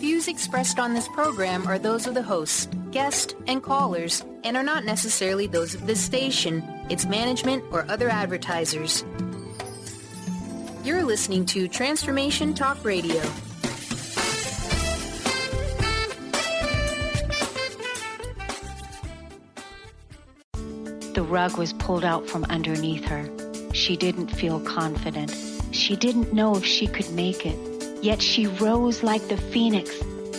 views expressed on this program are those of the hosts, guests, and callers, and are not necessarily those of this station, its management, or other advertisers. You're listening to Transformation Talk Radio. The rug was pulled out from underneath her. She didn't feel confident. She didn't know if she could make it. Yet she rose like the phoenix,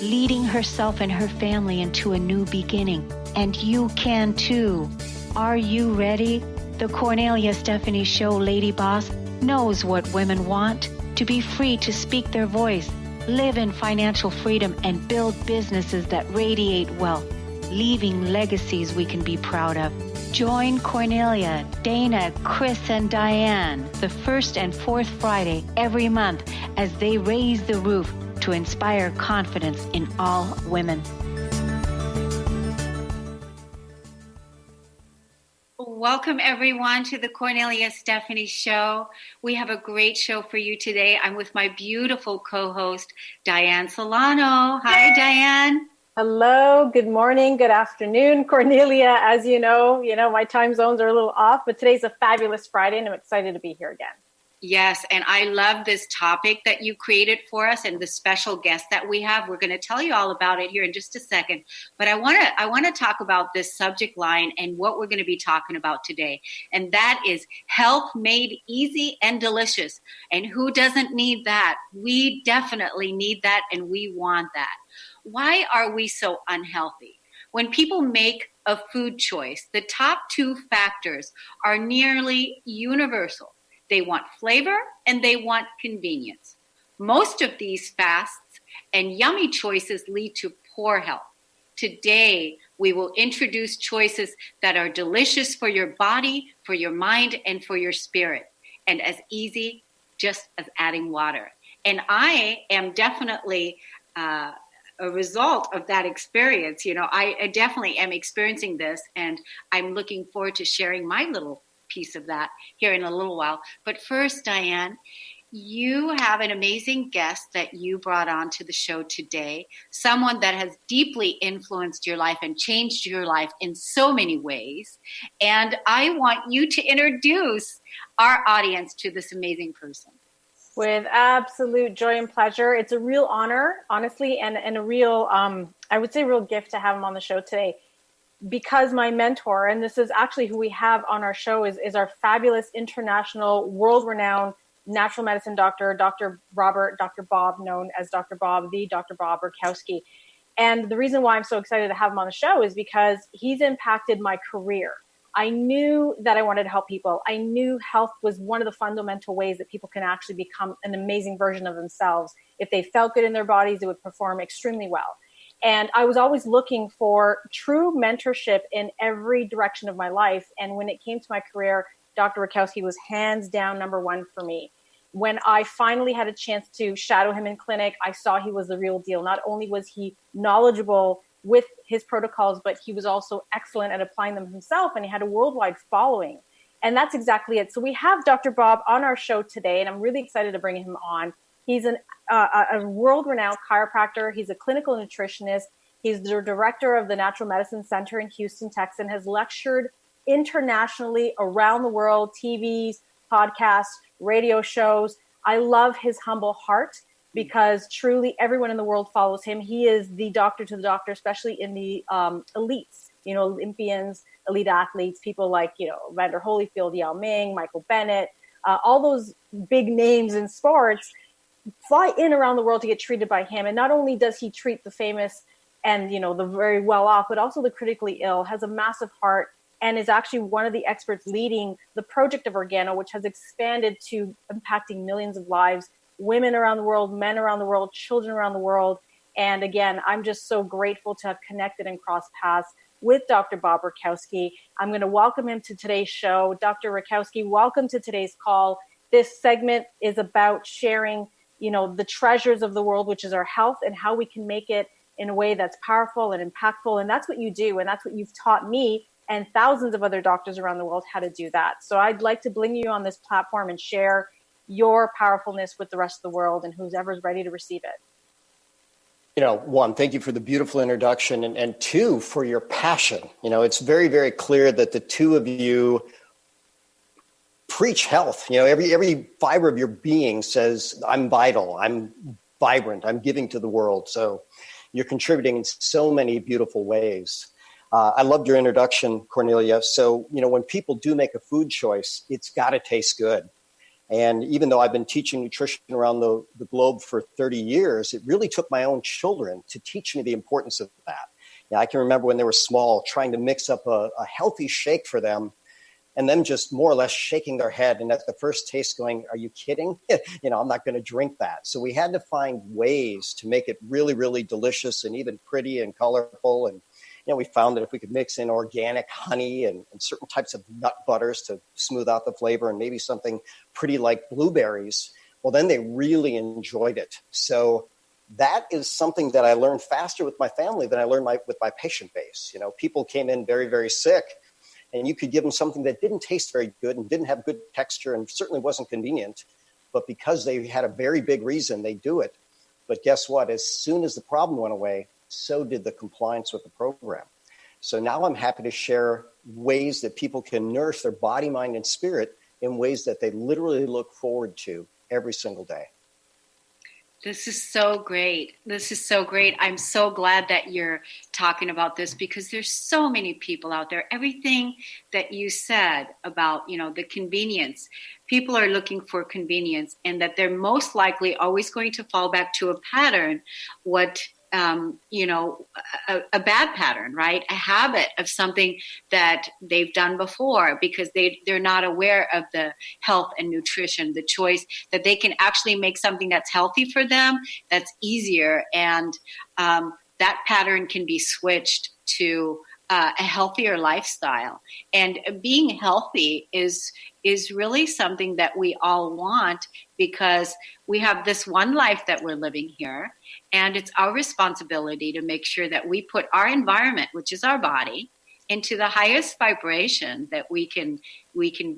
leading herself and her family into a new beginning. And you can too. Are you ready? The Cornelia Stephanie Show Lady Boss knows what women want: to be free to speak their voice, live in financial freedom, and build businesses that radiate wealth, leaving legacies we can be proud of. Join Cornelia, Dana, Chris, and Dianne the first and fourth Friday every month as they raise the roof to inspire confidence in all women. Welcome, everyone, to the Cornelia Stephanie Show. We have a great show for you today. I'm with my beautiful co-host, Dianne Solano. Hi, Dianne. Hello, good morning, good afternoon, Cornelia. As you know, my time zones are a little off, but today's a fabulous Friday and I'm excited to be here again. Yes, and I love this topic that you created for us and the special guest that we have. We're going to tell you all about it here in just a second, but I want to talk about this subject line and what we're going to be talking about today, and that is health made easy and delicious. And who doesn't need that? We definitely need that, and we want that. Why are we so unhealthy? When people make a food choice, the top two factors are nearly universal. They want flavor and they want convenience. Most of these fasts and yummy choices lead to poor health. Today, we will introduce choices that are delicious for your body, for your mind, and for your spirit, and as easy just as adding water. And I am definitely a result of that experience. I definitely am experiencing this, and I'm looking forward to sharing my little piece of that here in a little while. But first, Dianne, you have an amazing guest that you brought on to the show today, someone that has deeply influenced your life and changed your life in so many ways. And I want you to introduce our audience to this amazing person. With absolute joy and pleasure. It's a real honor, honestly, and a real, I would say real gift to have him on the show today, because my mentor, and this is actually who we have on our show, is our fabulous international, world-renowned natural medicine doctor, Dr. Bob, known as Dr. Bob, the Dr. Bob Rakowski. And the reason why I'm so excited to have him on the show is because he's impacted my career. I knew that I wanted to help people. I knew health was one of the fundamental ways that people can actually become an amazing version of themselves. If they felt good in their bodies, they would perform extremely well. And I was always looking for true mentorship in every direction of my life. And when it came to my career, Dr. Rakowski was hands down number one for me. When I finally had a chance to shadow him in clinic, I saw he was the real deal. Not only was he knowledgeable with his protocols, but he was also excellent at applying them himself, and he had a worldwide following. And that's exactly it. So we have Dr. Bob on our show today, and I'm really excited to bring him on. He's a world-renowned chiropractor. He's a clinical nutritionist. He's the director of the Natural Medicine Center in Houston, Texas, has lectured internationally around the world, TVs, podcasts, radio shows. I love his humble heart, because truly everyone in the world follows him. He is the doctor to the doctor, especially in the elites, Olympians, elite athletes, people like, Evander Holyfield, Yao Ming, Michael Bennett, all those big names in sports fly in around the world to get treated by him. And not only does he treat the famous and, the very well off, but also the critically ill, has a massive heart, and is actually one of the experts leading the project of Organo, which has expanded to impacting millions of lives, women around the world, men around the world, children around the world. And again, I'm just so grateful to have connected and crossed paths with Dr. Bob Rakowski. I'm going to welcome him to today's show. Dr. Rakowski, welcome to today's call. This segment is about sharing, the treasures of the world, which is our health, and how we can make it in a way that's powerful and impactful. And that's what you do. And that's what you've taught me and thousands of other doctors around the world how to do that. So I'd like to bring you on this platform and share your powerfulness with the rest of the world and whoever's ready to receive it. One, thank you for the beautiful introduction, and two, for your passion. It's very, very clear that the two of you preach health. Every fiber of your being says, I'm vital, I'm vibrant, I'm giving to the world. So you're contributing in so many beautiful ways. I loved your introduction, Cornelia. So, when people do make a food choice, it's got to taste good. And even though I've been teaching nutrition around the globe for 30 years, it really took my own children to teach me the importance of that. I can remember when they were small, trying to mix up a healthy shake for them, and them just more or less shaking their head. And at the first taste going, are you kidding? I'm not going to drink that. So we had to find ways to make it really, really delicious and even pretty and colorful. And we found that if we could mix in organic honey and certain types of nut butters to smooth out the flavor, and maybe something pretty like blueberries, well, then they really enjoyed it. So that is something that I learned faster with my family than I learned with my patient base. People came in very, very sick, and you could give them something that didn't taste very good and didn't have good texture and certainly wasn't convenient. But because they had a very big reason, they do it. But guess what? As soon as the problem went away, so did the compliance with the program. So now I'm happy to share ways that people can nourish their body, mind, and spirit in ways that they literally look forward to every single day. This is so great. I'm so glad that you're talking about this, because there's so many people out there. Everything that you said about, the convenience, people are looking for convenience, and that they're most likely always going to fall back to a pattern, a bad pattern, right? A habit of something that they've done before, because they're not aware of the health and nutrition, the choice that they can actually make something that's healthy for them, that's easier. And that pattern can be switched to a healthier lifestyle. And being healthy is really something that we all want, because we have this one life that we're living here, and it's our responsibility to make sure that we put our environment, which is our body, into the highest vibration that we can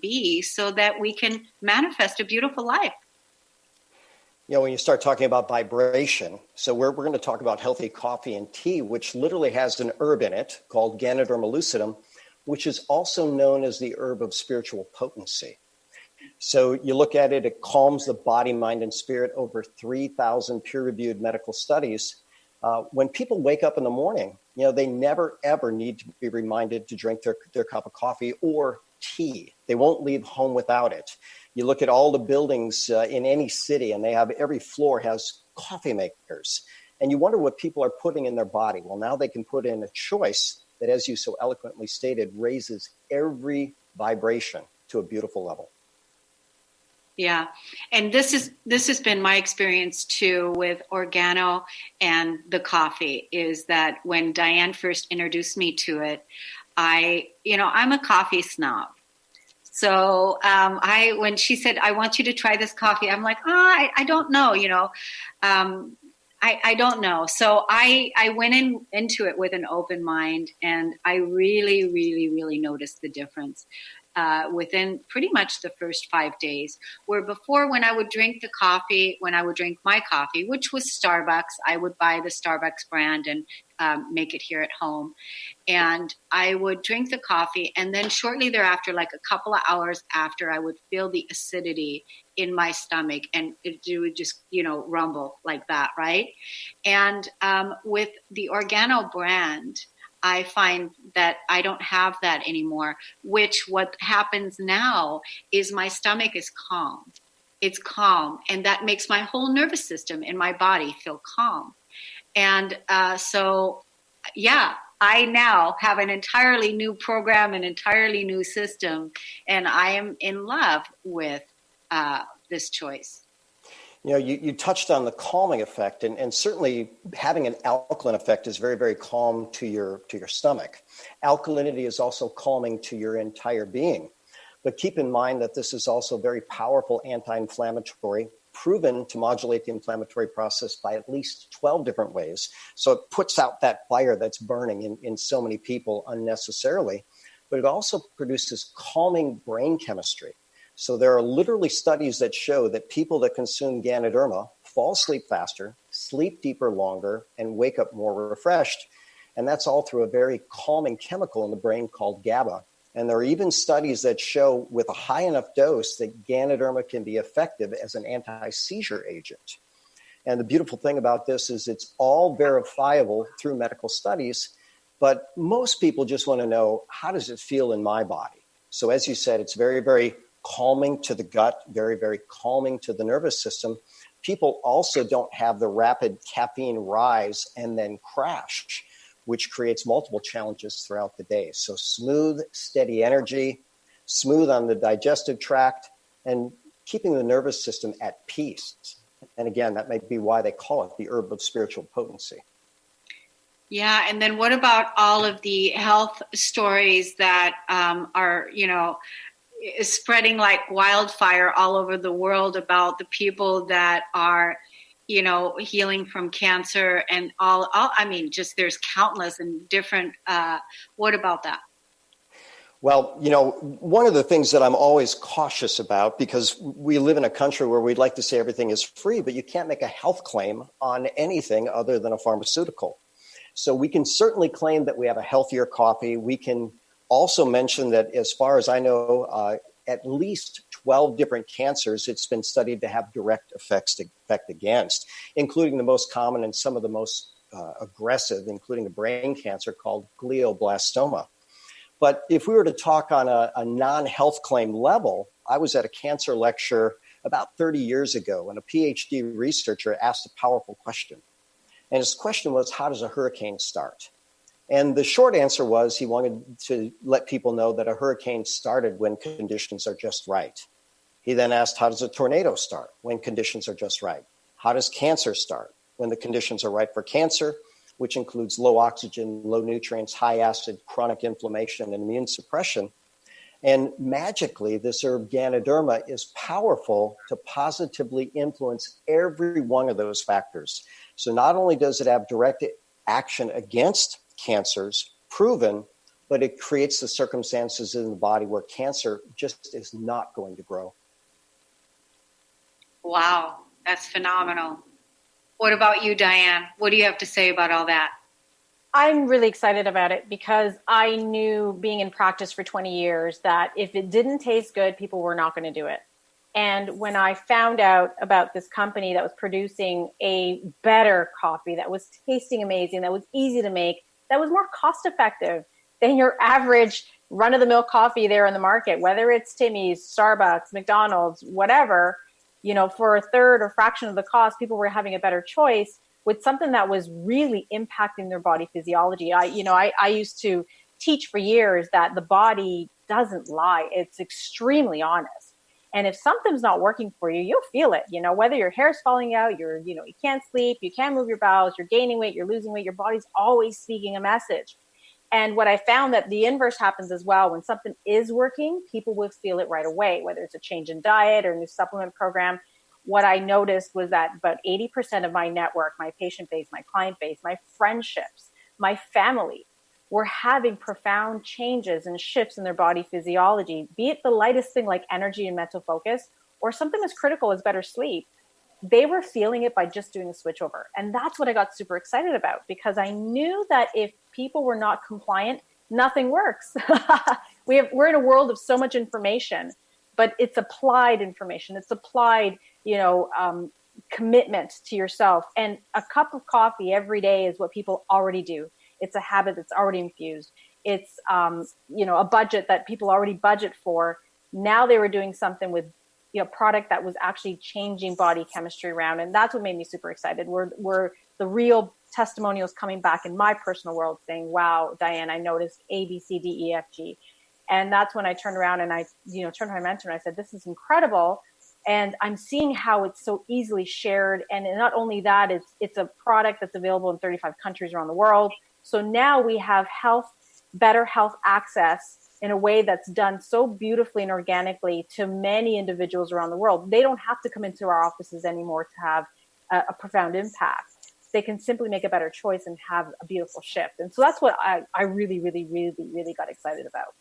be, so that we can manifest a beautiful life. When you start talking about vibration, so we're going to talk about healthy coffee and tea, which literally has an herb in it called Ganoderma lucidum, which is also known as the herb of spiritual potency. So you look at it, it calms the body, mind, and spirit. Over 3,000 peer-reviewed medical studies. When people wake up in the morning, they never, ever need to be reminded to drink their cup of coffee or tea. They won't leave home without it. You look at all the buildings in any city, and every floor has coffee makers. And you wonder what people are putting in their body. Well, now they can put in a choice that, as you so eloquently stated, raises every vibration to a beautiful level. Yeah. And this has been my experience too with Organo and the coffee, is that when Dianne first introduced me to it, I'm a coffee snob. So when she said, I want you to try this coffee, I'm like, I don't know, I don't know. So I went into it with an open mind, and I really, really, really noticed the difference within pretty much the first 5 days. Where before, when I would drink my coffee, which was Starbucks, I would buy the Starbucks brand and make it here at home. And I would drink the coffee, and then shortly thereafter, like a couple of hours after, I would feel the acidity in my stomach, and it would just, rumble like that, right? And with the Organo brand, I find that I don't have that anymore, which what happens now is my stomach is calm. It's calm, and that makes my whole nervous system in my body feel calm. And I now have an entirely new program, an entirely new system, and I am in love with this choice. You touched on the calming effect, and certainly having an alkaline effect is very, very calm to your stomach. Alkalinity is also calming to your entire being. But keep in mind that this is also very powerful anti-inflammatory, proven to modulate the inflammatory process by at least 12 different ways. So it puts out that fire that's burning in so many people unnecessarily. But it also produces calming brain chemistry. So there are literally studies that show that people that consume Ganoderma fall asleep faster, sleep deeper longer, and wake up more refreshed. And that's all through a very calming chemical in the brain called GABA. And there are even studies that show with a high enough dose that Ganoderma can be effective as an anti-seizure agent. And the beautiful thing about this is it's all verifiable through medical studies, but most people just want to know, how does it feel in my body? So as you said, it's very, very calming to the gut, very, very calming to the nervous system. People also don't have the rapid caffeine rise and then crash, which creates multiple challenges throughout the day. So smooth, steady energy, smooth on the digestive tract, and keeping the nervous system at peace. And again, that may be why they call it the herb of spiritual potency. Yeah, and then what about all of the health stories that are, spreading like wildfire all over the world about the people that are, healing from cancer and all just there's countless and different. What about that? Well, one of the things that I'm always cautious about, because we live in a country where we'd like to say everything is free, but you can't make a health claim on anything other than a pharmaceutical. So we can certainly claim that we have a healthier coffee. We can also mention that, as far as I know, at least 12 different cancers it's been studied to have direct effect against, including the most common and some of the most aggressive, including a brain cancer called glioblastoma. But if we were to talk on a non-health claim level, I was at a cancer lecture about 30 years ago, and a PhD researcher asked a powerful question. And his question was, how does a hurricane start? And the short answer was he wanted to let people know that a hurricane started when conditions are just right. He then asked, how does a tornado start? When conditions are just right. How does cancer start? When the conditions are right for cancer, which includes low oxygen, low nutrients, high acid, chronic inflammation, and immune suppression. And magically, this herb Ganoderma is powerful to positively influence every one of those factors. So not only does it have direct action against cancers, proven, but it creates the circumstances in the body where cancer just is not going to grow. Wow, that's phenomenal. What about you, Dianne? What do you have to say about all that? I'm really excited about it because I knew, being in practice for 20 years, that if it didn't taste good, people were not going to do it. And when I found out about this company that was producing a better coffee, that was tasting amazing, that was easy to make, that was more cost effective than your average run-of-the-mill coffee there in the market, whether it's Timmy's, Starbucks, McDonald's, whatever, for a third or fraction of the cost, people were having a better choice with something that was really impacting their body physiology. I used to teach for years that the body doesn't lie. It's extremely honest. And if something's not working for you, you'll feel it, whether your hair's falling out, you can't sleep, you can't move your bowels, you're gaining weight, you're losing weight, your body's always speaking a message. And what I found that the inverse happens as well. When something is working, people will feel it right away, whether it's a change in diet or a new supplement program. What I noticed was that about 80% of my network, my patient base, my client base, my friendships, my family were having profound changes and shifts in their body physiology, be it the lightest thing like energy and mental focus, or something as critical as better sleep. They were feeling it by just doing a switchover. And that's what I got super excited about, because I knew that if people were not compliant, nothing works. We're in a world of so much information, but it's applied information. It's applied, commitment to yourself. And a cup of coffee every day is what people already do. It's a habit that's already infused. It's, a budget that people already budget for. Now they were doing something with, product that was actually changing body chemistry around. And that's what made me super excited. We're the real testimonials coming back in my personal world saying, wow, Dianne, I noticed A, B, C, D, E, F, G. And that's when I turned around and I, turned to my mentor and I said, this is incredible. And I'm seeing how it's so easily shared. And not only that, it's a product that's available in 35 countries around the world. So now we have better health access in a way that's done so beautifully and organically to many individuals around the world. They don't have to come into our offices anymore to have a profound impact. They can simply make a better choice and have a beautiful shift. And so that's what I really, really, really, really got excited about.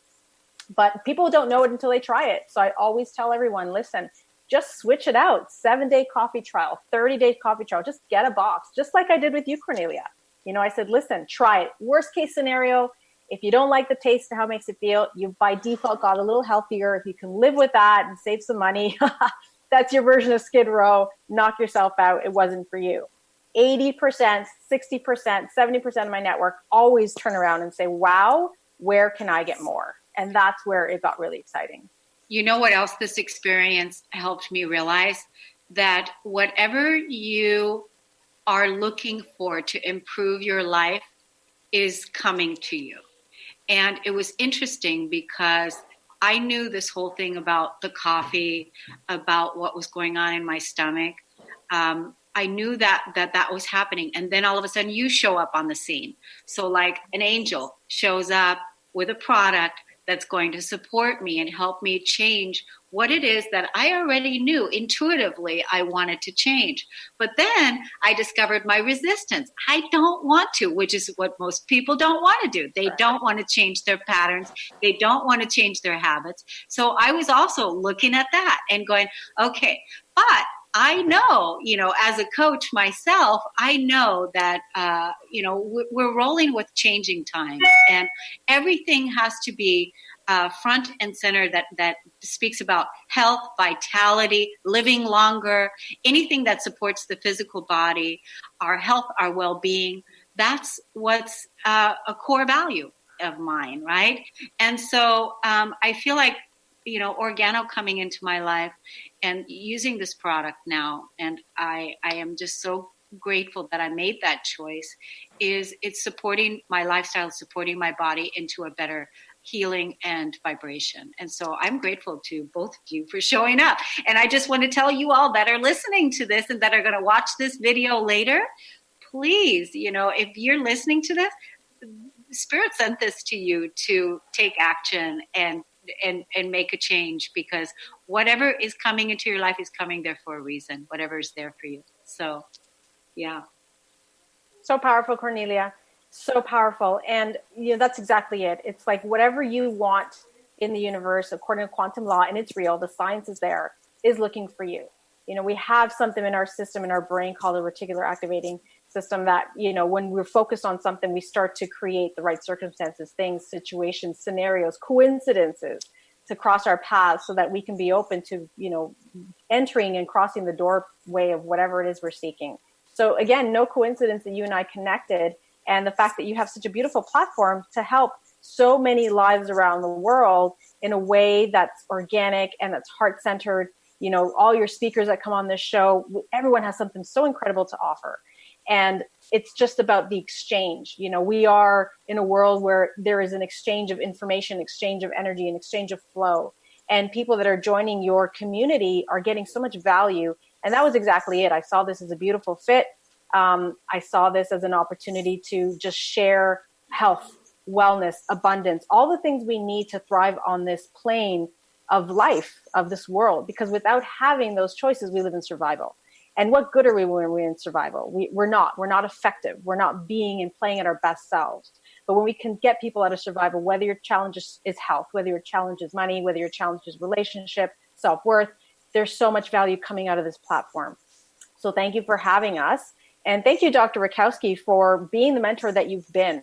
But people don't know it until they try it. So I always tell everyone, listen, just switch it out. 7-day coffee trial, 30-day coffee trial. Just get a box, just like I did with you, Cornelia. I said, listen, try it. Worst case scenario, if you don't like the taste and how it makes it feel, you by default got a little healthier. If you can live with that and save some money, that's your version of Skid Row. Knock yourself out. It wasn't for you. 80%, 60%, 70% of my network always turn around and say, wow, where can I get more? And that's where it got really exciting. You know what else this experience helped me realize? That whatever you are looking for to improve your life is coming to you. And it was interesting because I knew this whole thing about the coffee, about what was going on in my stomach. I knew that was happening. And then all of a sudden you show up on the scene. So like an angel shows up with a product that's going to support me and help me change what it is that I already knew intuitively I wanted to change. But then I discovered my resistance. I don't want to, which is what most people don't want to do. They don't want to change their patterns. They don't want to change their habits. So I was also looking at that and going, okay, but I know, as a coach myself, I know that, we're rolling with changing times, and everything has to be front and center that speaks about health, vitality, living longer, anything that supports the physical body, our health, our well-being. That's what's a core value of mine, right? And so I feel like, Organo coming into my life and using this product now, and I am just so grateful that I made that choice, it's supporting my lifestyle, supporting my body into a better healing and vibration. And so I'm grateful to both of you for showing up. And I just want to tell you all that are listening to this and that are going to watch this video later, please, if you're listening to this, Spirit sent this to you to take action and make a change, because whatever is coming into your life is coming there for a reason, whatever is there for you. So, yeah. So powerful, Cornelia. So powerful. And that's exactly it. It's like whatever you want in the universe, according to quantum law, and it's real, the science is there, is looking for you. We have something in our system, in our brain, called a reticular activating system that, when we're focused on something, we start to create the right circumstances, things, situations, scenarios, coincidences to cross our paths so that we can be open to, entering and crossing the doorway of whatever it is we're seeking. So again, no coincidence that you and I connected, and the fact that you have such a beautiful platform to help so many lives around the world in a way that's organic and that's heart-centered. All your speakers that come on this show, everyone has something so incredible to offer. And it's just about the exchange. We are in a world where there is an exchange of information, exchange of energy, and exchange of flow. And people that are joining your community are getting so much value. And that was exactly it. I saw this as a beautiful fit. I saw this as an opportunity to just share health, wellness, abundance, all the things we need to thrive on this plane of life, of this world. Because without having those choices, we live in survival. And what good are we when we're in survival? We're not effective. We're not being and playing at our best selves. But when we can get people out of survival, whether your challenge is health, whether your challenge is money, whether your challenge is relationship, self-worth, there's so much value coming out of this platform. So thank you for having us. And thank you, Dr. Rakowski, for being the mentor that you've been.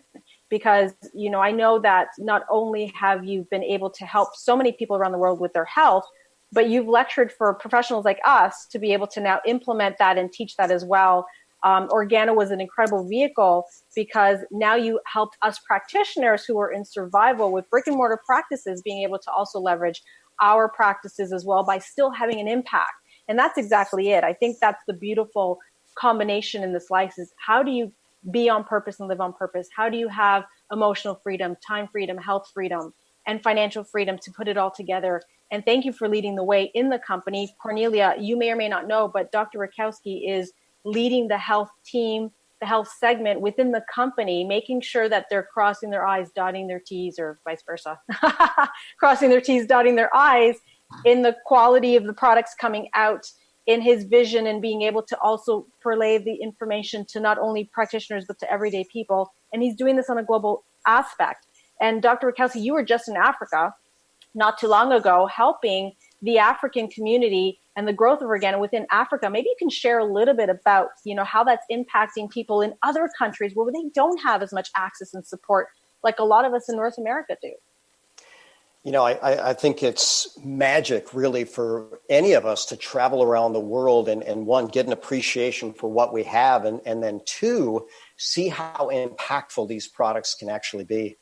Because, I know that not only have you been able to help so many people around the world with their health, but you've lectured for professionals like us to be able to now implement that and teach that as well. Organo was an incredible vehicle because now you helped us practitioners who are in survival with brick and mortar practices being able to also leverage our practices as well by still having an impact. And that's exactly it. I think that's the beautiful combination in this life is how do you be on purpose and live on purpose? How do you have emotional freedom, time freedom, health freedom, and financial freedom to put it all together? And thank you for leading the way in the company. Cornelia, you may or may not know, but Dr. Rakowski is leading the health team, the health segment within the company, making sure that they're crossing their I's, dotting their T's, or vice versa, crossing their T's, dotting their I's in the quality of the products coming out, in his vision, and being able to also relay the information to not only practitioners, but to everyday people. And he's doing this on a global aspect. And Dr. Rakowski, you were just in Africa not too long ago, helping the African community and the growth of organo within Africa. Maybe you can share a little bit about, how that's impacting people in other countries where they don't have as much access and support like a lot of us in North America do. I think it's magic really for any of us to travel around the world and one, get an appreciation for what we have, and then two, see how impactful these products can actually be.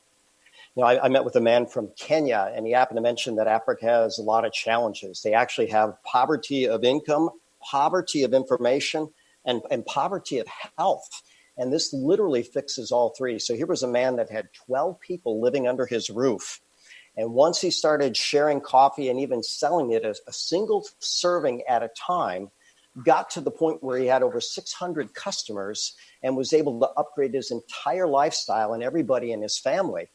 I met with a man from Kenya, and he happened to mention that Africa has a lot of challenges. They actually have poverty of income, poverty of information, and poverty of health. And this literally fixes all three. So here was a man that had 12 people living under his roof. And once he started sharing coffee and even selling it as a single serving at a time, got to the point where he had over 600 customers and was able to upgrade his entire lifestyle and everybody in his family.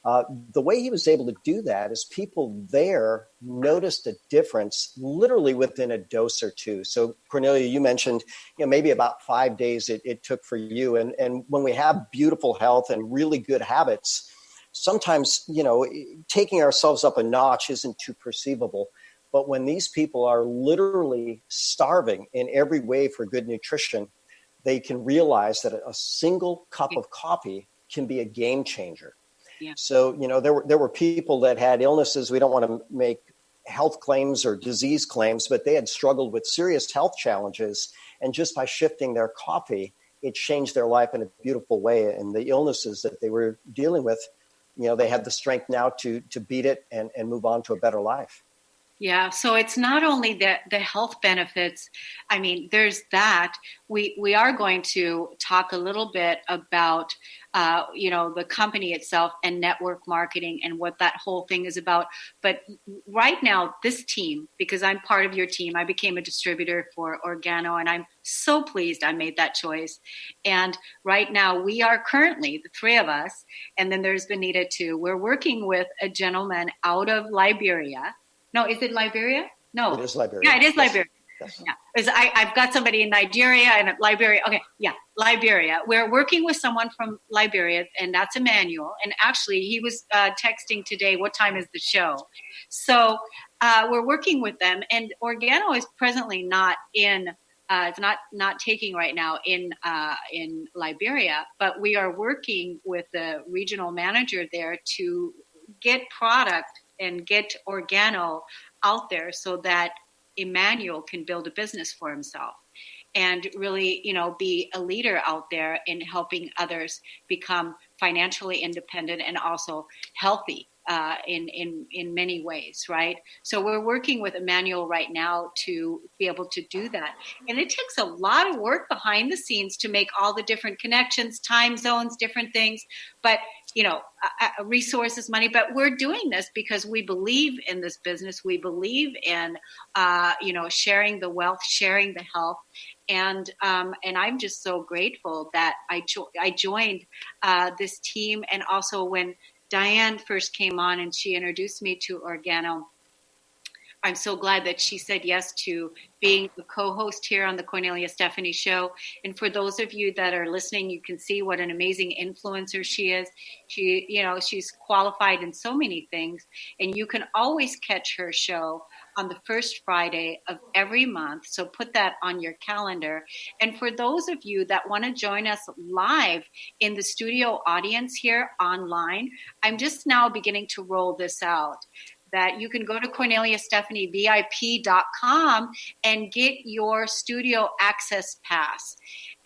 The way he was able to do that is people there noticed a difference literally within a dose or two. So Cornelia, you mentioned, maybe about 5 days it took for you. And when we have beautiful health and really good habits, sometimes, taking ourselves up a notch isn't too perceivable. But when these people are literally starving in every way for good nutrition, they can realize that a single cup of coffee can be a game changer. Yeah. So, there were people that had illnesses. We don't want to make health claims or disease claims, but they had struggled with serious health challenges. And just by shifting their coffee, it changed their life in a beautiful way. And the illnesses that they were dealing with, they had the strength now to beat it and move on to a better life. Yeah. So it's not only the health benefits. I mean, there's that. We are going to talk a little bit about, the company itself and network marketing and what that whole thing is about. But right now, this team, because I'm part of your team, I became a distributor for Organo, and I'm so pleased I made that choice. And right now, we are currently, the three of us, and then there's Benita too. We're working with a gentleman out of Liberia. No, is it Liberia? No. It is Liberia. Yeah, it is Liberia. Yes. Yeah. I've got somebody in Nigeria and Liberia. Okay, yeah, Liberia. We're working with someone from Liberia, and that's Emmanuel. And actually, he was texting today, what time is the show? So we're working with them. And Organo is presently not in, it's not taking right now in Liberia, but we are working with the regional manager there to get product and get Organo out there so that Emmanuel can build a business for himself and really, be a leader out there in helping others become financially independent and also healthy in many ways, right? So we're working with Emmanuel right now to be able to do that. And it takes a lot of work behind the scenes to make all the different connections, time zones, different things. But resources, money, but we're doing this because we believe in this business. We believe in, sharing the wealth, sharing the health. And I'm just so grateful that I joined this team. And also when Dianne first came on and she introduced me to Organo, I'm so glad that she said yes to being the co-host here on the Cornelia Stephanie Show. And for those of you that are listening, you can see what an amazing influencer she is. She's qualified in so many things. And you can always catch her show on the first Friday of every month. So put that on your calendar. And for those of you that want to join us live in the studio audience here online, I'm just now beginning to roll this out, that you can go to CorneliaStephanieVIP.com and get your studio access pass.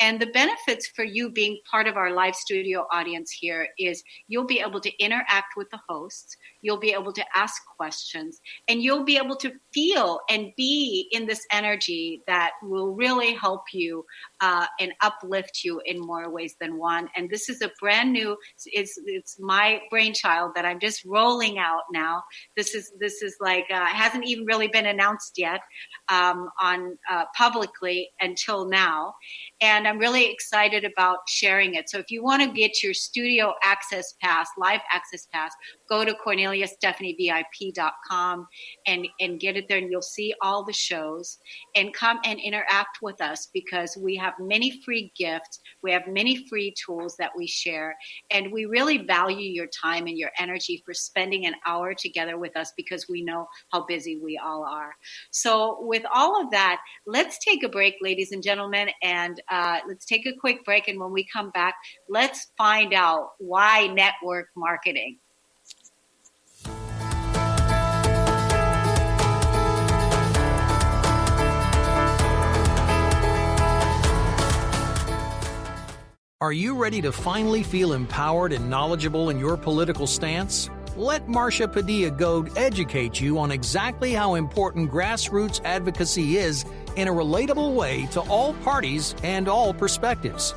And the benefits for you being part of our live studio audience here is you'll be able to interact with the hosts, you'll be able to ask questions, and you'll be able to feel and be in this energy that will really help you and uplift you in more ways than one. And this is a brand new, it's my brainchild that I'm just rolling out now. This is like, hasn't even really been announced yet on publicly until now. And I'm really excited about sharing it. So if you want to get your studio access pass, live access pass, go to CorneliaStephanieVIP.com and get it there, and you'll see all the shows, and come and interact with us, because we have many free gifts. We have many free tools that we share, and we really value your time and your energy for spending an hour together with us, because we know how busy we all are. So with all of that, let's take a break, ladies and gentlemen, and let's take a quick break. And when we come back, let's find out why network marketing. Are you ready to finally feel empowered and knowledgeable in your political stance? Let Marcia Padilla-Goad educate you on exactly how important grassroots advocacy is in a relatable way to all parties and all perspectives.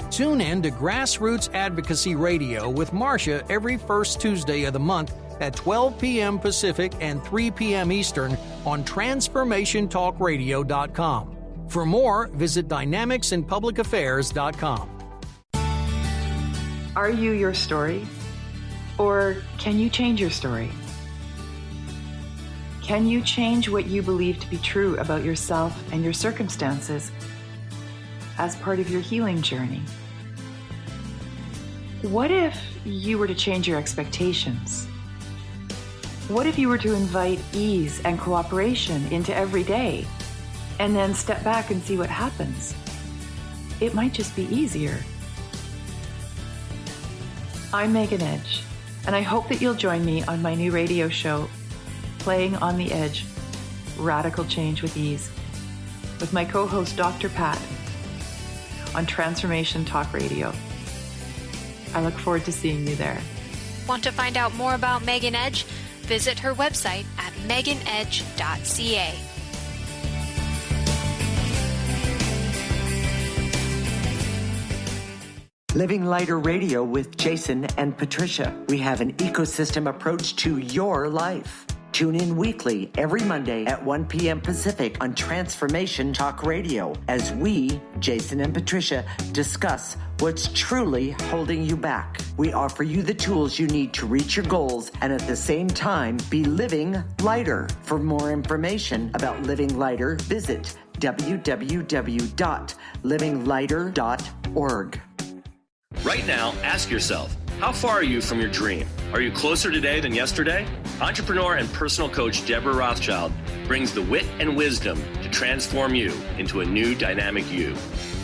Tune in to Grassroots Advocacy Radio with Marcia every first Tuesday of the month at 12 p.m. Pacific and 3 p.m. Eastern on TransformationTalkRadio.com. For more, visit DynamicsInPublicAffairs.com. Are you your story? Or can you change your story? Can you change what you believe to be true about yourself and your circumstances as part of your healing journey? What if you were to change your expectations? What if you were to invite ease and cooperation into every day and then step back and see what happens? It might just be easier. I'm Megan Edge, and I hope that you'll join me on my new radio show, Playing on the Edge, Radical Change with Ease, with my co-host Dr. Pat on Transformation Talk Radio. I look forward to seeing you there. Want to find out more about Megan Edge? Visit her website at meganedge.ca. Living Lighter Radio with Jason and Patricia. We have an ecosystem approach to your life. Tune in weekly every Monday at 1 p.m. Pacific on Transformation Talk Radio as we, Jason and Patricia, discuss what's truly holding you back. We offer you the tools you need to reach your goals and at the same time be living lighter. For more information about Living Lighter, visit www.livinglighter.org. Right now, ask yourself, how far are you from your dream? Are you closer today than yesterday? Entrepreneur and personal coach Deborah Rothschild brings the wit and wisdom to transform you into a new dynamic you.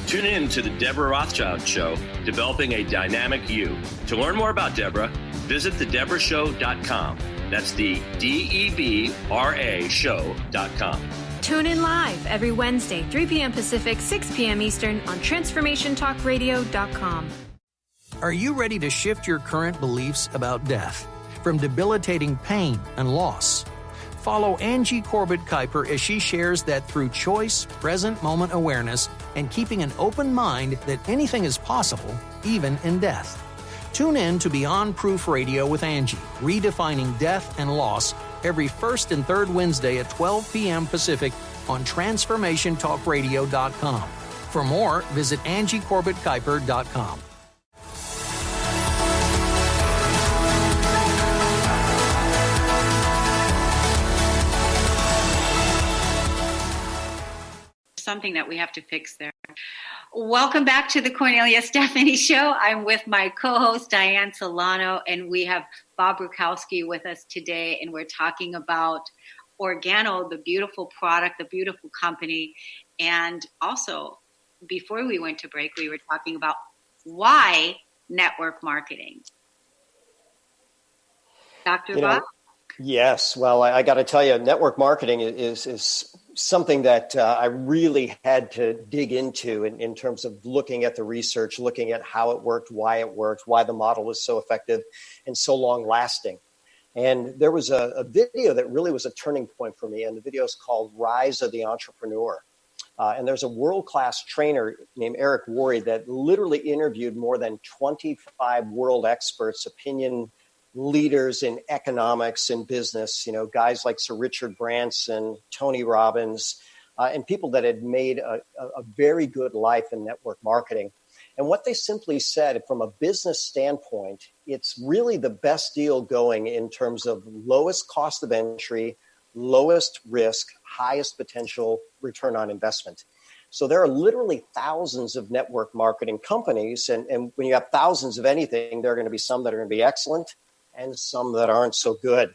Tune in to the Deborah Rothschild Show, Developing a Dynamic You. To learn more about Deborah, visit thedeborahshow.com. That's the DEBRA show.com. Tune in live every Wednesday, 3 p.m. Pacific, 6 p.m. Eastern on TransformationTalkRadio.com. Are you ready to shift your current beliefs about death from debilitating pain and loss? Follow Angie Corbett-Kuiper as she shares that through choice, present moment awareness, and keeping an open mind that anything is possible, even in death. Tune in to Beyond Proof Radio with Angie, redefining death and loss, every first and third Wednesday at 12 p.m. Pacific on TransformationTalkRadio.com. For more, visit AngieCorbettKuiper.com. Something that we have to fix there. Welcome back to the Cornelia Stephanie Show. I'm with my co-host Dianne Solano, and we have Bob Rakowski with us today, and we're talking about Organo, the beautiful product, the beautiful company. And also, before we went to break, we were talking about why network marketing. Dr. Bob? Yes. Well, I got to tell you, network marketing is something that I really had to dig into in terms of looking at the research, looking at how it worked, why the model was so effective and so long lasting. And there was a video that really was a turning point for me. And the video is called Rise of the Entrepreneur. And there's a world-class trainer named Eric Worre that literally interviewed more than 25 world experts, opinion leaders in economics and business, guys like Sir Richard Branson, Tony Robbins, and people that had made a very good life in network marketing. And what they simply said, from a business standpoint, it's really the best deal going in terms of lowest cost of entry, lowest risk, highest potential return on investment. So there are literally thousands of network marketing companies. And when you have thousands of anything, there are going to be some that are going to be excellent and some that aren't so good.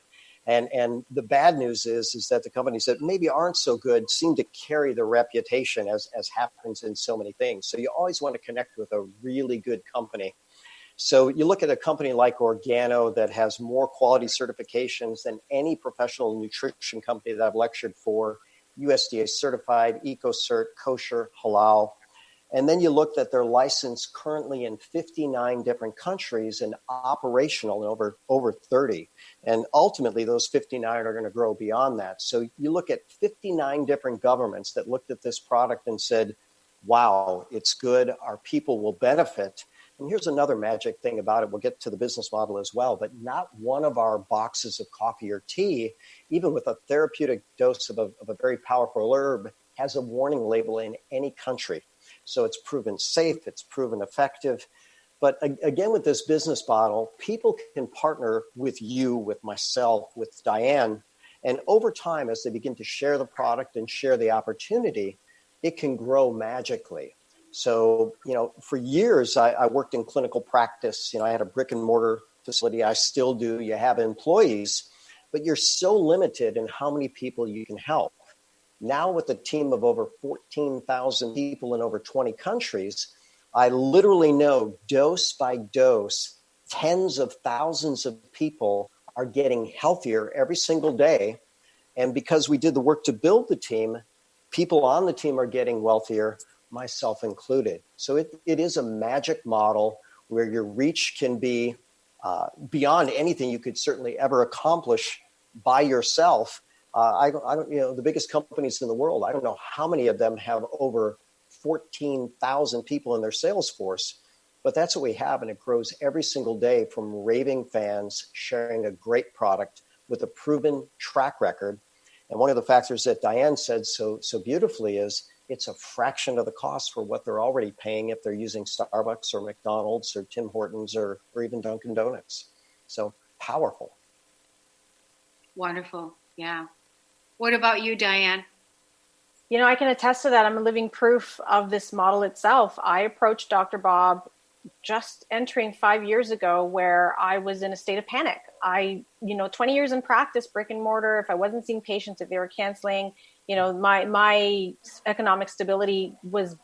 And the bad news is that the companies that maybe aren't so good seem to carry the reputation, as happens in so many things. So you always want to connect with a really good company. So you look at a company like Organo that has more quality certifications than any professional nutrition company that I've lectured for, USDA certified, EcoCert, kosher, halal. And then you look at their license currently in 59 different countries and operational in over 30. And ultimately, those 59 are going to grow beyond that. So you look at 59 different governments that looked at this product and said, wow, it's good. Our people will benefit. And here's another magic thing about it. We'll get to the business model as well. But not one of our boxes of coffee or tea, even with a therapeutic dose of a very powerful herb, has a warning label in any country. So it's proven safe, it's proven effective. But again, with this business model, people can partner with you, with myself, with Dianne. And over time, as they begin to share the product and share the opportunity, it can grow magically. So, for years, I worked in clinical practice. I had a brick and mortar facility. I still do. You have employees, but you're so limited in how many people you can help. Now with a team of over 14,000 people in over 20 countries, I literally know dose by dose, tens of thousands of people are getting healthier every single day. And because we did the work to build the team, people on the team are getting wealthier, myself included. So it is a magic model where your reach can be beyond anything you could certainly ever accomplish by yourself. I don't, the biggest companies in the world, I don't know how many of them have over 14,000 people in their sales force, but that's what we have. And it grows every single day from raving fans sharing a great product with a proven track record. And one of the factors that Dianne said so beautifully is it's a fraction of the cost for what they're already paying if they're using Starbucks or McDonald's or Tim Hortons or even Dunkin' Donuts. So powerful. Wonderful. Yeah. What about you, Dianne? I can attest to that. I'm a living proof of this model itself. I approached Dr. Bob just entering 5 years ago where I was in a state of panic. 20 years in practice, brick and mortar, if I wasn't seeing patients, if they were canceling, my economic stability was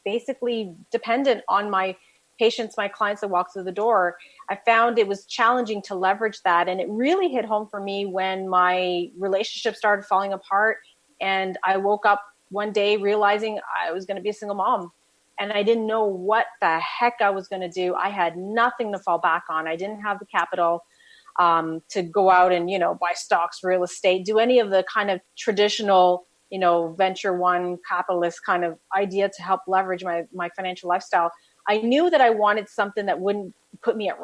basically dependent on my patients, my clients that walk through the door. I found it was challenging to leverage that. And it really hit home for me when my relationship started falling apart. And I woke up one day realizing I was going to be a single mom. And I didn't know what the heck I was going to do. I had nothing to fall back on. I didn't have the capital to go out and, buy stocks, real estate, do any of the kind of traditional, venture one capitalist kind of idea to help leverage my financial lifestyle. I knew that I wanted something that wouldn't put me at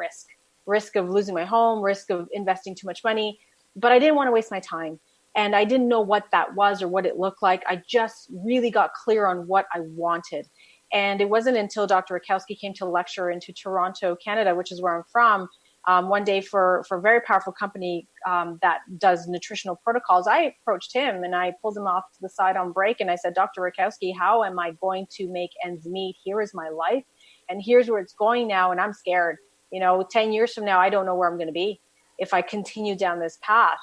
risk of losing my home, risk of investing too much money, but I didn't want to waste my time. And I didn't know what that was or what it looked like. I just really got clear on what I wanted. And it wasn't until Dr. Rakowski came to lecture into Toronto, Canada, which is where I'm from, one day for a very powerful company that does nutritional protocols. I approached him and I pulled him off to the side on break. And I said, Dr. Rakowski, how am I going to make ends meet? Here is my life. And here's where it's going now. And I'm scared. 10 years from now, I don't know where I'm going to be if I continue down this path.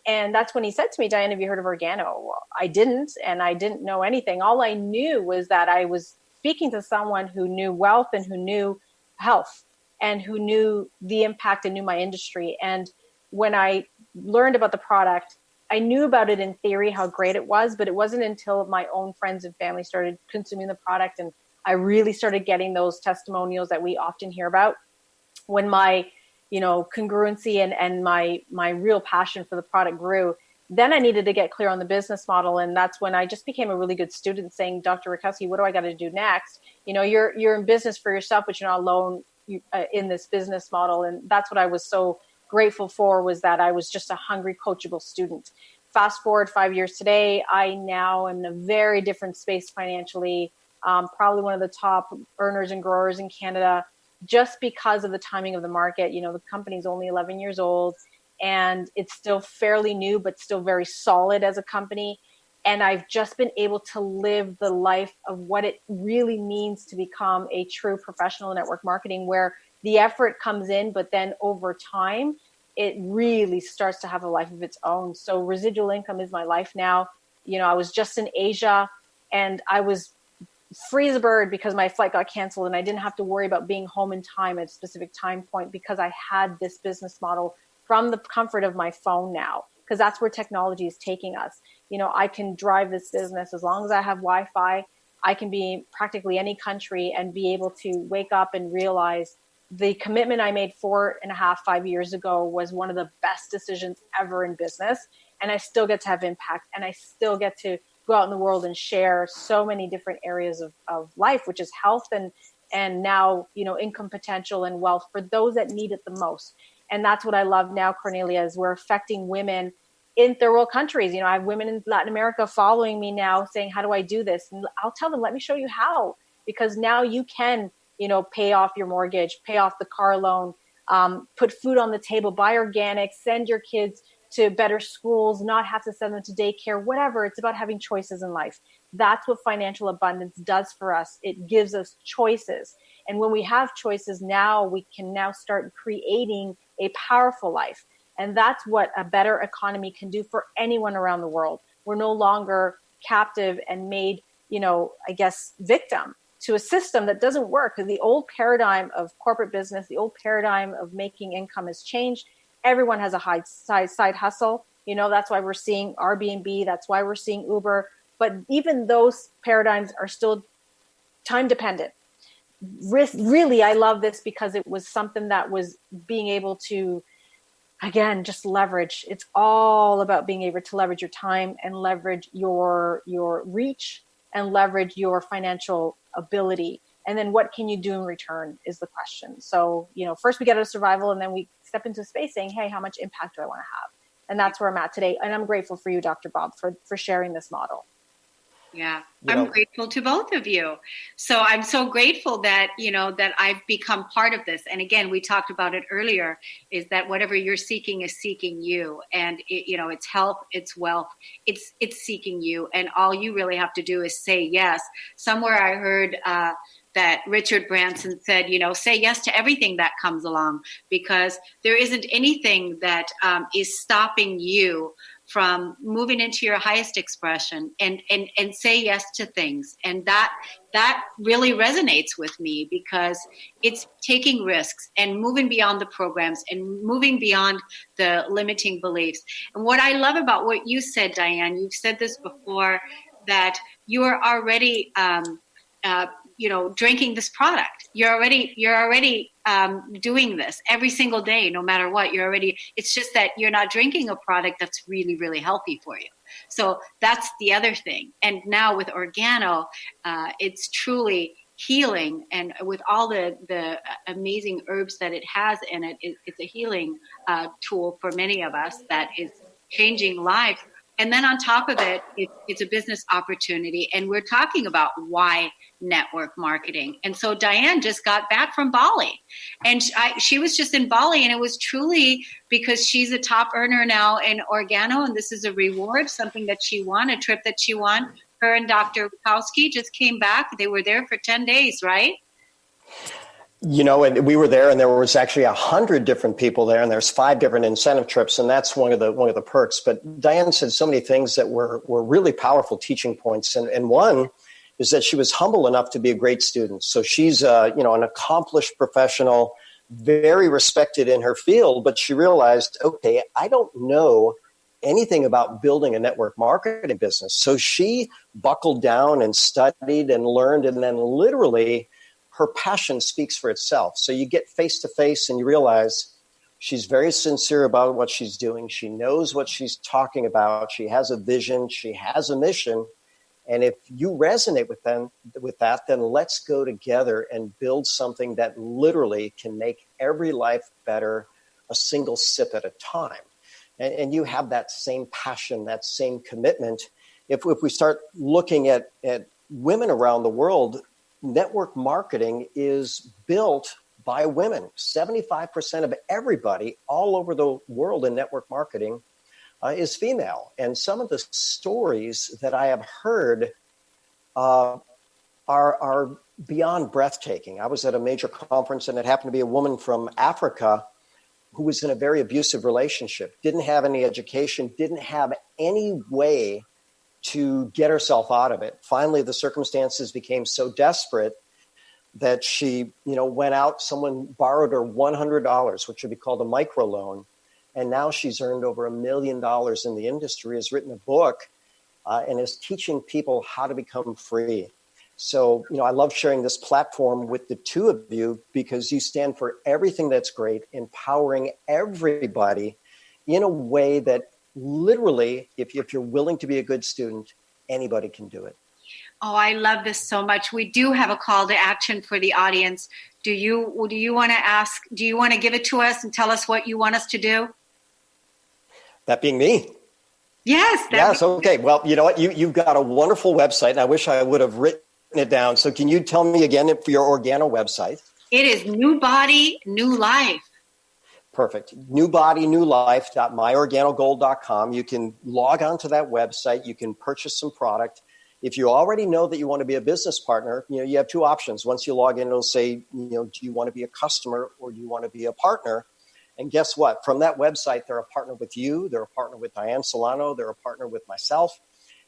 And that's when he said to me, Dianne, have you heard of Organo? Well, I didn't, and I didn't know anything. All I knew was that I was speaking to someone who knew wealth and who knew health and who knew the impact and knew my industry. And when I learned about the product, I knew about it in theory, how great it was, but it wasn't until my own friends and family started consuming the product and I really started getting those testimonials that we often hear about when my congruency and my real passion for the product grew. Then I needed to get clear on the business model. And that's when I just became a really good student saying, Dr. Rakowski, what do I got to do next? You're in business for yourself, but you're not alone in this business model. And that's what I was so grateful for, was that I was just a hungry, coachable student. fast forward 5 years today, I now am in a very different space financially, probably one of the top earners and growers in Canada, just because of the timing of the market. You know, the company's only 11 years old and it's still fairly new, but still very solid as a company. And I've just been able to live the life of what it really means to become a true professional network marketing, where the effort comes in, but then over time, it really starts to have a life of its own. So residual income is my life now. You know, I was just in Asia and I was free as a bird because my flight got canceled and I didn't have to worry about being home in time at a specific time point because I had this business model from the comfort of my phone now, because that's where technology is taking us. You know, I can drive this business as long as I have Wi-Fi. I can be in practically any country and be able to wake up and realize the commitment I made 5 years ago was one of the best decisions ever in business. And I still get to have impact, and I still get to go out in the world and share so many different areas of life, which is health and now, you know, income potential and wealth for those that need it the most. And that's what I love now, Cornelia, is we're affecting women in third world countries. You know, I have women in Latin America following me now saying, how do I do this? And I'll tell them, let me show you how, because now you can, you know, pay off your mortgage, pay off the car loan, put food on the table, buy organic, send your kids to better schools, not have to send them to daycare, whatever. It's about having choices in life. That's what financial abundance does for us. It gives us choices. And when we have choices now, we can now start creating a powerful life. And that's what a better economy can do for anyone around the world. We're no longer captive and made, you know, I guess, victim to a system that doesn't work. The old paradigm of corporate business, the old paradigm of making income has changed. Everyone has a side hustle. You know, that's why we're seeing Airbnb. That's why we're seeing Uber. But even those paradigms are still time dependent. Really, I love this because it was something that was being able to, again, just leverage. It's all about being able to leverage your time and leverage your reach and leverage your financial ability. And then what can you do in return is the question. So, you know, first we get out of survival and then we step into space saying, hey, how much impact do I want to have? And that's where I'm at today. And I'm grateful for you, Dr. Bob, for sharing this model. Yeah, I'm grateful to both of you. So I'm so grateful that, you know, that I've become part of this. And again, we talked about it earlier, is that whatever you're seeking is seeking you. And, you know, it's health, it's wealth, it's seeking you. And all you really have to do is say yes. Somewhere I heard that Richard Branson said, you know, say yes to everything that comes along, because there isn't anything that is stopping you from moving into your highest expression and say yes to things. And that really resonates with me, because it's taking risks and moving beyond the programs and moving beyond the limiting beliefs. And what I love about what you said, Dianne, you've said this before, that you are already, you know, drinking this product. You're already doing this every single day, no matter what. It's just that you're not drinking a product that's really, really healthy for you. So that's the other thing. And now with Organo, it's truly healing. And with all the amazing herbs that it has in it, it's a healing tool for many of us that is changing lives. And then on top of it, it's a business opportunity. And we're talking about why network marketing. And so Dianne just got back from Bali, and she was just in Bali, and it was truly because she's a top earner now in Organo. And this is a reward, something that she won, a trip that she won. Her and Dr. Rakowski just came back. They were there for 10 days, right? You know, and we were there, and there was actually 100 different people there, and there's 5 different incentive trips, and that's one of the perks. But Dianne said so many things that were really powerful teaching points, and one is that she was humble enough to be a great student. So she's you know, an accomplished professional, very respected in her field, but she realized, okay, I don't know anything about building a network marketing business. So she buckled down and studied and learned, and then literally her passion speaks for itself. So you get face to face and you realize she's very sincere about what she's doing. She knows what she's talking about. She has a vision. She has a mission. And if you resonate with that, then let's go together and build something that literally can make every life better, a single sip at a time. and you have that same passion, that same commitment. If we start looking at women around the world, network marketing is built by women. 75% of everybody all over the world in network marketing is female. And some of the stories that I have heard are beyond breathtaking. I was at a major conference, and it happened to be a woman from Africa who was in a very abusive relationship, didn't have any education, didn't have any way to get herself out of it. Finally, the circumstances became so desperate that she, went out. Someone borrowed her $100, which would be called a microloan. And now she's earned over $1 million in the industry, has written a book, and is teaching people how to become free. So, I love sharing this platform with the two of you because you stand for everything that's great, empowering everybody in a way that literally, if you're willing to be a good student, anybody can do it. Oh, I love this so much. We do have a call to action for the audience. Do you want to give it to us and tell us what you want us to do? That being me. Yes. Yes. Okay. Well, you know what? You've got a wonderful website, and I wish I would have written it down. So can you tell me again for your Organo website? It is New Body, New Life. Perfect. newbodynewlife.myorganogold.com. You can log on to that website. You can purchase some product. If you already know that you want to be a business partner, you have two options. Once you log in, it'll say, do you want to be a customer or do you want to be a partner? And guess what? From that website, they're a partner with you. They're a partner with Dianne Solano. They're a partner with myself.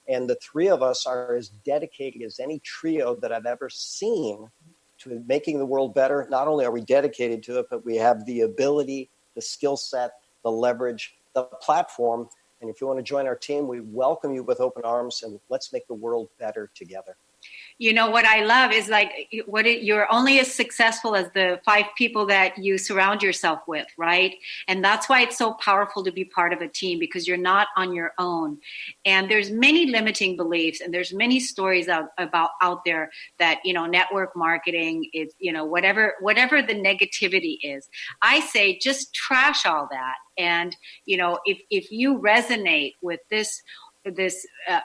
And the three of us are as dedicated as any trio that I've ever seen to making the world better. Not only are we dedicated to it, but we have the ability, the skill set, the leverage, the platform. And if you want to join our team, we welcome you with open arms, and let's make the world better together. What I love is you're only as successful as the 5 people that you surround yourself with, right? And that's why it's so powerful to be part of a team, because you're not on your own. And there's many limiting beliefs, and there's many stories out there that, network marketing is, whatever the negativity is. I say just trash all that. And, if you resonate with this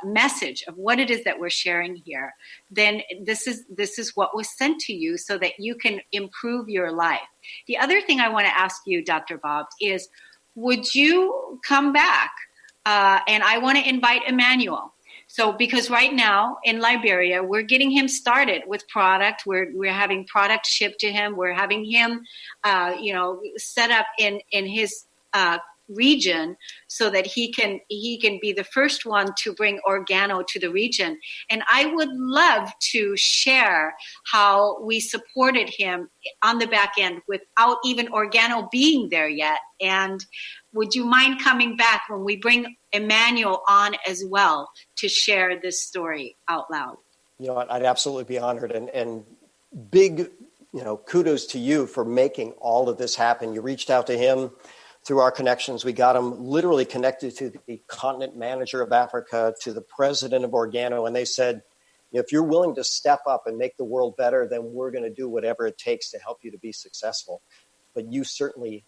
message of what it is that we're sharing here, then this is what was sent to you so that you can improve your life. The other thing I want to ask you, Dr. Bob, is would you come back? And I want to invite Emmanuel. So because right now in Liberia, we're getting him started with product. We're having product shipped to him. We're having him, set up in his region so that he can be the first one to bring Organo to the region. And I would love to share how we supported him on the back end without even Organo being there yet. And would you mind coming back when we bring Emmanuel on as well to share this story out loud? I'd absolutely be honored, and big, kudos to you for making all of this happen. You reached out to him. Through our connections, we got him literally connected to the continent manager of Africa, to the president of Organo, and they said, if you're willing to step up and make the world better, then we're going to do whatever it takes to help you to be successful. But you certainly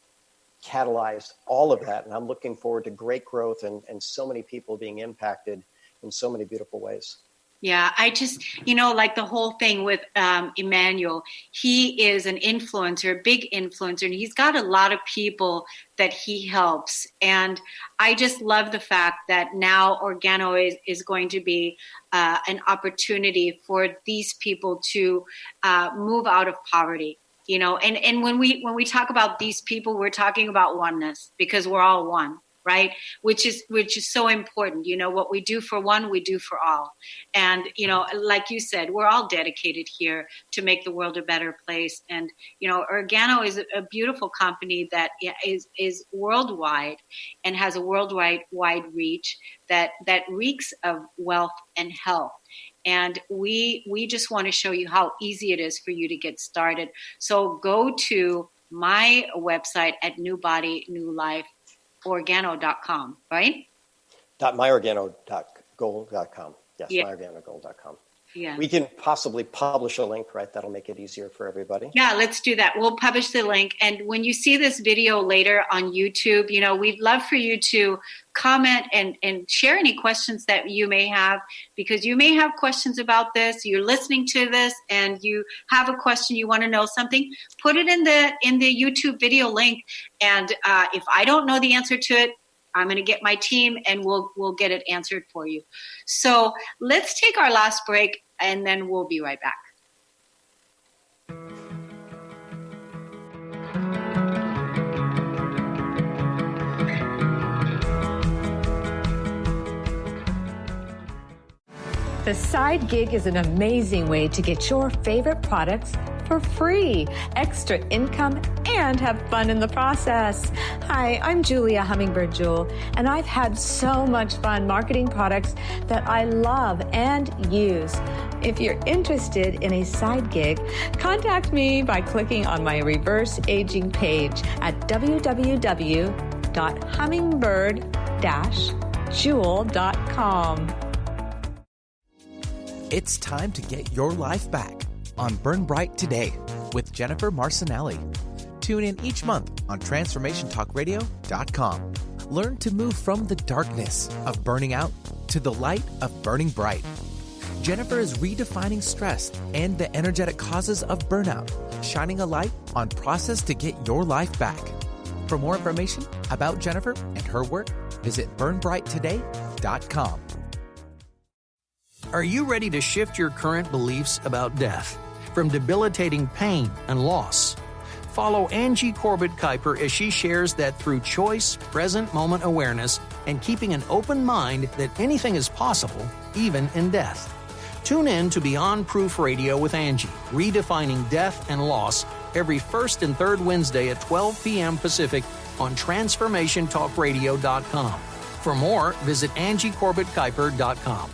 catalyzed all of that, and I'm looking forward to great growth and so many people being impacted in so many beautiful ways. Yeah, I just, like the whole thing with Emmanuel, he is an influencer, big influencer, and he's got a lot of people that he helps. And I just love the fact that now Organo is going to be an opportunity for these people to move out of poverty. And when we talk about these people, we're talking about oneness, because we're all one. Right. Which is so important. What we do for one, we do for all. And, like you said, we're all dedicated here to make the world a better place. And, Organo is a beautiful company that is worldwide and has a worldwide reach that reeks of wealth and health. And we just want to show you how easy it is for you to get started. So go to my website at newbodynewlife.organo.com, right? .myorgano.gold.com. Yes, yeah. myorganogold.com. Yeah. We can possibly publish a link, right? That'll make it easier for everybody. Yeah, let's do that. We'll publish the link. And when you see this video later on YouTube, we'd love for you to comment and share any questions that you may have, because you may have questions about this. You're listening to this and you have a question, you want to know something, put it in the YouTube video link. And if I don't know the answer to it, I'm going to get my team and we'll get it answered for you. So let's take our last break and then we'll be right back. The Side Gig is an amazing way to get your favorite products for free, extra income, and have fun in the process. Hi, I'm Julia Hummingbird Jewel, and I've had so much fun marketing products that I love and use. If you're interested in a side gig, contact me by clicking on my reverse aging page at www.hummingbird-jewel.com. It's time to get your life back on Burn Bright Today with Jennifer Marcinelli. Tune in each month on TransformationTalkRadio.com. Learn to move from the darkness of burning out to the light of burning bright. Jennifer is redefining stress and the energetic causes of burnout, shining a light on process to get your life back. For more information about Jennifer and her work, visit burnbrighttoday.com. Are you ready to shift your current beliefs about death from debilitating pain and loss? Follow Angie Corbett-Kuiper as she shares that through choice, present moment awareness, and keeping an open mind that anything is possible, even in death. Tune in to Beyond Proof Radio with Angie, redefining death and loss, every first and third Wednesday at 12 p.m. Pacific on TransformationTalkRadio.com. For more, visit AngieCorbettKuiper.com.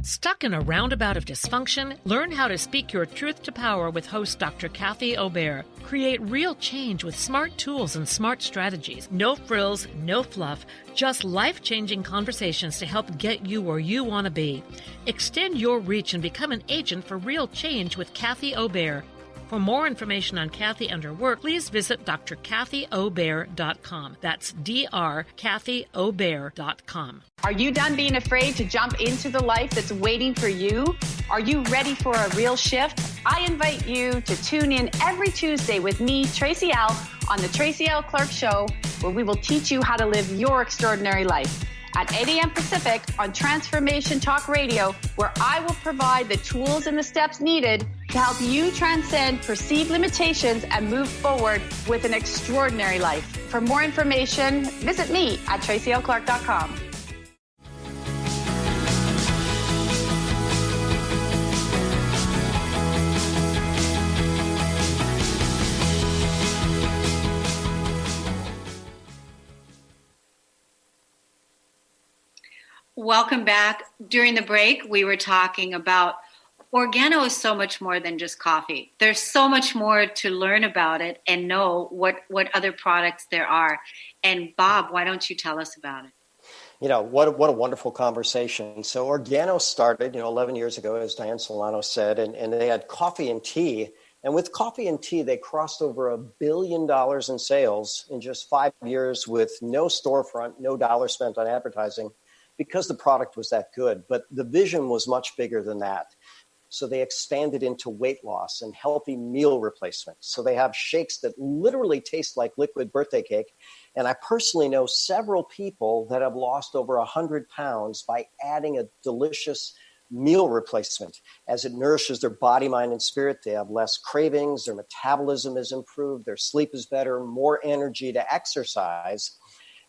Stuck in a roundabout of dysfunction? Learn how to speak your truth to power with host Dr. Kathy Obear. Create real change with smart tools and smart strategies. No frills, no fluff, just life-changing conversations to help get you where you want to be. Extend your reach and become an agent for real change with Kathy Obear. For more information on Kathy and her work, please visit drkathyobear.com. That's drkathyobear.com. Are you done being afraid to jump into the life that's waiting for you? Are you ready for a real shift? I invite you to tune in every Tuesday with me, Tracy L., on the Tracy L. Clark Show, where we will teach you how to live your extraordinary life. At 8 a.m. Pacific on Transformation Talk Radio, where I will provide the tools and the steps needed to help you transcend perceived limitations and move forward with an extraordinary life. For more information, visit me at tracylclark.com. Welcome back. During the break, we were talking about Organo is so much more than just coffee. There's so much more to learn about it and know what other products there are. And Bob, why don't you tell us about it? What a wonderful conversation. So Organo started, 11 years ago, as Dianne Solano said, and they had coffee and tea. And with coffee and tea, they crossed over $1 billion in sales in just 5 years with no storefront, no dollar spent on advertising, because the product was that good. But the vision was much bigger than that. So they expanded into weight loss and healthy meal replacement. So they have shakes that literally taste like liquid birthday cake. And I personally know several people that have lost over 100 pounds by adding a delicious meal replacement. As it nourishes their body, mind, and spirit, they have less cravings, their metabolism is improved, their sleep is better, more energy to exercise.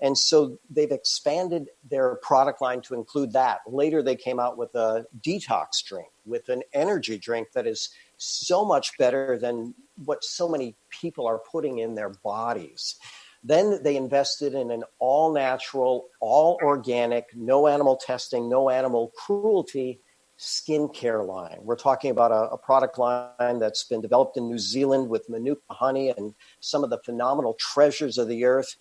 And so they've expanded their product line to include that. Later, they came out with a detox drink, with an energy drink that is so much better than what so many people are putting in their bodies. Then they invested in an all-natural, all-organic, no animal testing, no animal cruelty skincare line. We're talking about a product line that's been developed in New Zealand with Manuka honey and some of the phenomenal treasures of the earth.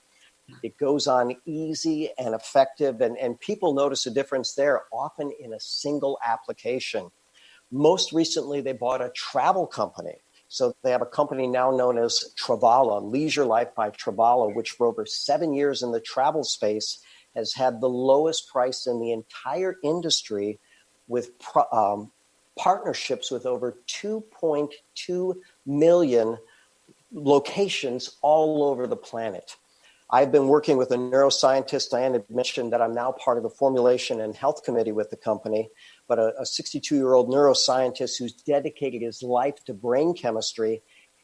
It goes on easy and effective, and people notice a difference there, often in a single application. Most recently, they bought a travel company. So they have a company now known as Travala, Leisure Life by Travala, which for over 7 years in the travel space has had the lowest price in the entire industry, with partnerships with over 2.2 million locations all over the planet. I've been working with a neuroscientist. Dianne had mentioned that I'm now part of the formulation and health committee with the company, but a 62-year-old neuroscientist who's dedicated his life to brain chemistry.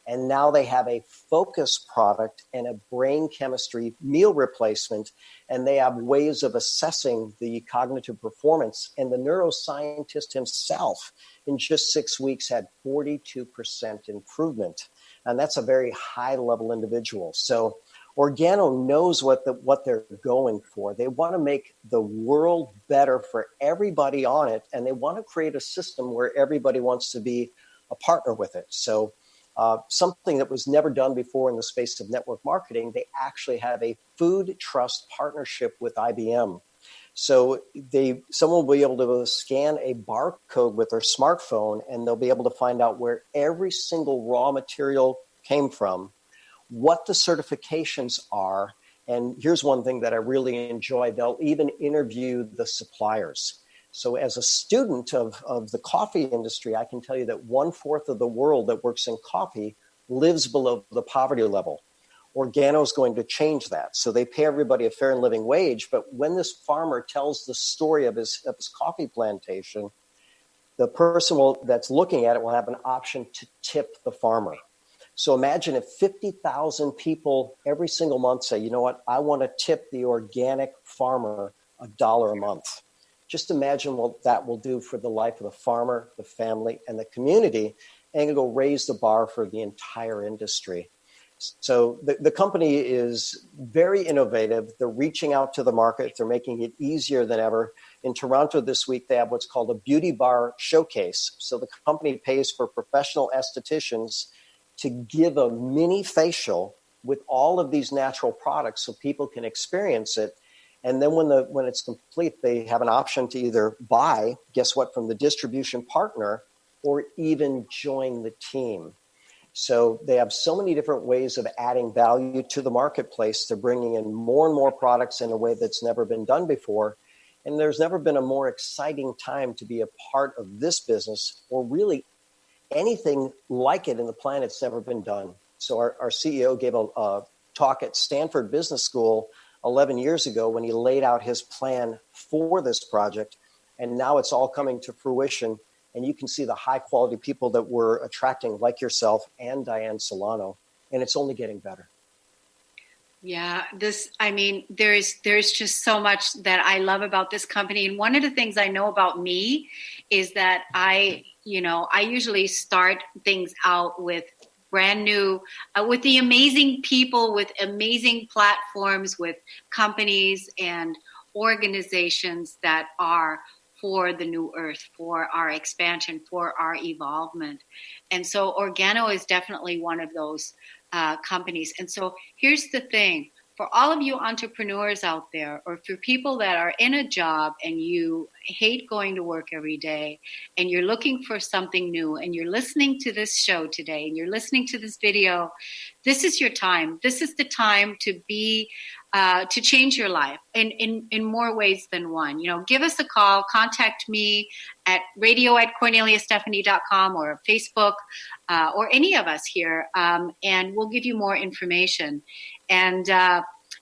And now they have a focus product and a brain chemistry meal replacement, and they have ways of assessing the cognitive performance. And the neuroscientist himself, in just 6 weeks, had 42% improvement. And that's a very high-level individual. So Organo knows what they're going for. They want to make the world better for everybody on it, and they want to create a system where everybody wants to be a partner with it. So something that was never done before in the space of network marketing, they actually have a food trust partnership with IBM. So someone will be able to scan a barcode with their smartphone, and they'll be able to find out where every single raw material came from, what the certifications are. And here's one thing that I really enjoy. They'll even interview the suppliers. So as a student of the coffee industry, I can tell you that 1/4 of the world that works in coffee lives below the poverty level. Organo is going to change that. So they pay everybody a fair and living wage. But when this farmer tells the story of his coffee plantation, the person that's looking at it will have an option to tip the farmer. So imagine if 50,000 people every single month say, you know what, I want to tip the organic farmer $1 a month. Just imagine what that will do for the life of the farmer, the family, and the community, and it'll raise the bar for the entire industry. So the company is very innovative. They're reaching out to the market. They're making it easier than ever. In Toronto this week, they have what's called a beauty bar showcase. So the company pays for professional estheticians to give a mini facial with all of these natural products so people can experience it. And then when it's complete, they have an option to either buy, guess what, from the distribution partner, or even join the team. So they have so many different ways of adding value to the marketplace. They're bringing in more and more products in a way that's never been done before. And there's never been a more exciting time to be a part of this business, or really anything like it in the planet's never been done. So our CEO gave a talk at Stanford Business School 11 years ago when he laid out his plan for this project. And now it's all coming to fruition. And you can see the high quality people that we're attracting, like yourself and Dianne Solano. And it's only getting better. Yeah, there's just so much that I love about this company. And one of the things I know about me is that I usually start things out with brand new, with the amazing people, with amazing platforms, with companies and organizations that are for the new earth, for our expansion, for our evolvement. And so Organo is definitely one of those companies. And so here's the thing. For all of you entrepreneurs out there, or for people that are in a job and you hate going to work every day and you're looking for something new and you're listening to this show today and you're listening to this video, this is your time. This is the time to be to change your life in more ways than one. Give us a call, contact me at radio@corneliastephanie.com or Facebook or any of us here, and we'll give you more information. And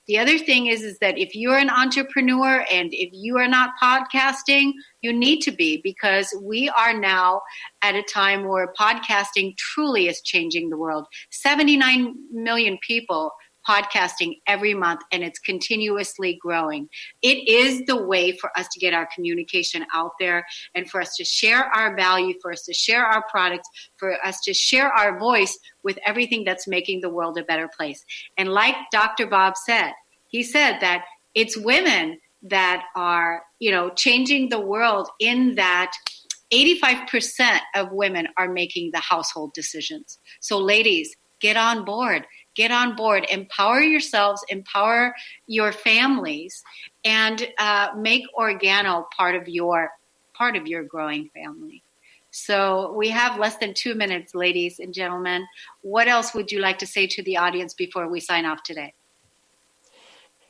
the other thing is that if you're an entrepreneur and if you are not podcasting, you need to be, because we are now at a time where podcasting truly is changing the world. 79 million people podcasting every month, and it's continuously growing. It is the way for us to get our communication out there and for us to share our value, for us to share our products, for us to share our voice with everything that's making the world a better place. And like Dr. Bob said, he said that it's women that are, changing the world, in that 85% of women are making the household decisions. So ladies, get on board. Get on board. Empower yourselves, empower your families, and make Organo part of your growing family. So we have less than 2 minutes, ladies and gentlemen. What else would you like to say to the audience before we sign off today?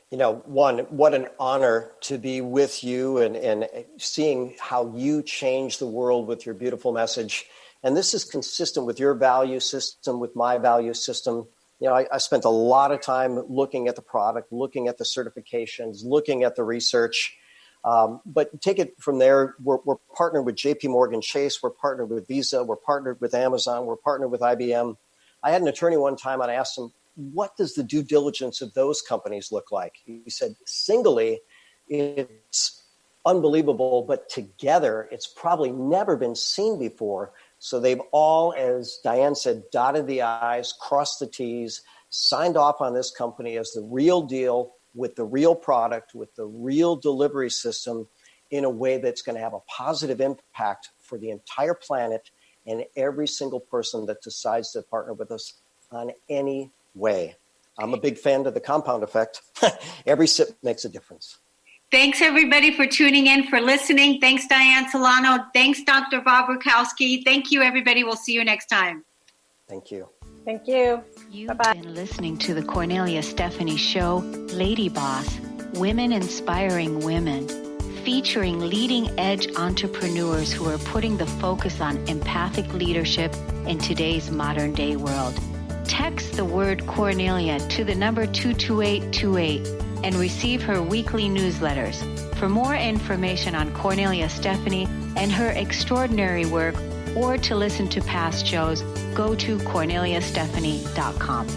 One, what an honor to be with you and seeing how you change the world with your beautiful message. And this is consistent with your value system, with my value system. I spent a lot of time looking at the product, looking at the certifications, looking at the research. But take it from there. We're partnered with JP Morgan Chase. We're partnered with Visa. We're partnered with Amazon. We're partnered with IBM. I had an attorney one time, and I asked him, what does the due diligence of those companies look like? He said, singly, it's unbelievable, but together, it's probably never been seen before. So they've all, as Dianne said, dotted the I's, crossed the T's, signed off on this company as the real deal with the real product, with the real delivery system in a way that's going to have a positive impact for the entire planet and every single person that decides to partner with us on any way. I'm a big fan of the compound effect. Every sip makes a difference. Thanks, everybody, for tuning in, for listening. Thanks, Dianne Solano. Thanks, Dr. Bob Rakowski. Thank you, everybody. We'll see you next time. Thank you. Thank you. You've Bye-bye. been listening to the Cornelia Stephanie Show, Lady Boss, Women Inspiring Women, featuring leading-edge entrepreneurs who are putting the focus on empathic leadership in today's modern-day world. Text the word Cornelia to the number 22828 and receive her weekly newsletters. For more information on Cornelia Stephanie and her extraordinary work, or to listen to past shows, go to corneliastephanie.com.